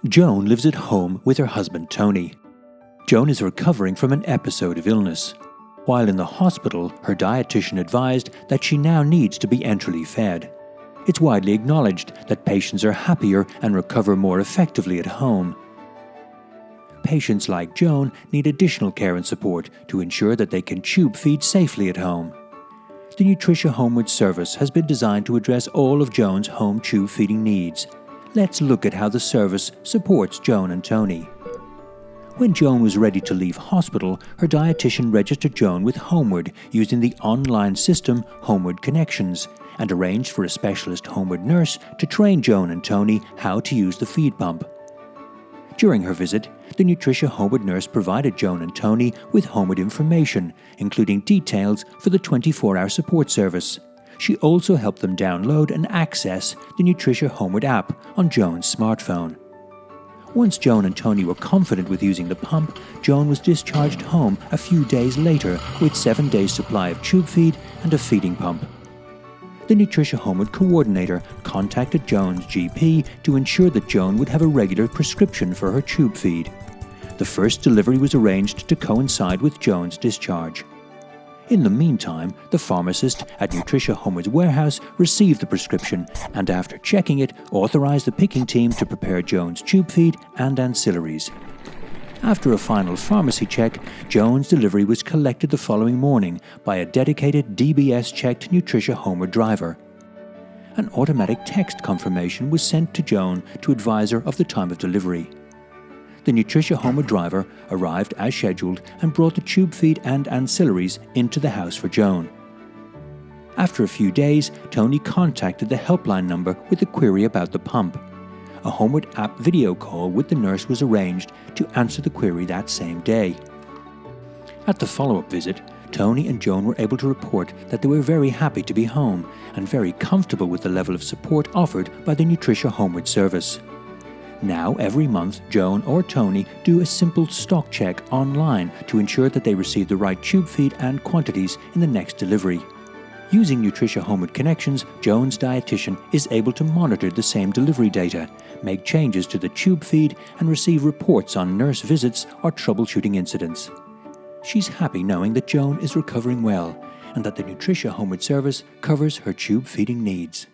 Joan lives at home with her husband Tony. Joan is recovering from an episode of illness. While in the hospital, her dietitian advised that she now needs to be enterally fed. It's widely acknowledged that patients are happier and recover more effectively at home. Patients like Joan need additional care and support to ensure that they can tube feed safely at home. The Nutricia Homeward service has been designed to address all of Joan's home tube feeding needs. Let's look at how the service supports Joan and Tony. When Joan was ready to leave hospital, her dietitian registered Joan with Homeward using the online system Homeward Connections and arranged for a specialist Homeward nurse to train Joan and Tony how to use the feed pump. During her visit, the Nutricia Howeward nurse provided Joan and Tony with Homeward information, including details for the 24-hour support service. She also helped them download and access the Nutricia Homeward app on Joan's smartphone. Once Joan and Tony were confident with using the pump, Joan was discharged home a few days later with 7 days' supply of tube feed and a feeding pump. The Nutricia Homeward coordinator contacted Joan's GP to ensure that Joan would have a regular prescription for her tube feed. The first delivery was arranged to coincide with Joan's discharge. In the meantime, the pharmacist at Nutricia Homeward's warehouse received the prescription and after checking it, authorized the picking team to prepare Joan's tube feed and ancillaries. After a final pharmacy check, Joan's delivery was collected the following morning by a dedicated DBS-checked Nutricia Homeward driver. An automatic text confirmation was sent to Joan to advise her of the time of delivery. The Nutricia Homeward driver arrived as scheduled and brought the tube feed and ancillaries into the house for Joan. After a few days, Tony contacted the helpline number with a query about the pump. A Homeward app video call with the nurse was arranged to answer the query that same day. At the follow-up visit, Tony and Joan were able to report that they were very happy to be home and very comfortable with the level of support offered by the Nutricia Homeward service. Now, every month, Joan or Tony do a simple stock check online to ensure that they receive the right tube feed and quantities in the next delivery. Using Nutricia Homeward Connections, Joan's dietitian is able to monitor the same delivery data, make changes to the tube feed, and receive reports on nurse visits or troubleshooting incidents. She's happy knowing that Joan is recovering well and that the Nutricia Homeward service covers her tube feeding needs.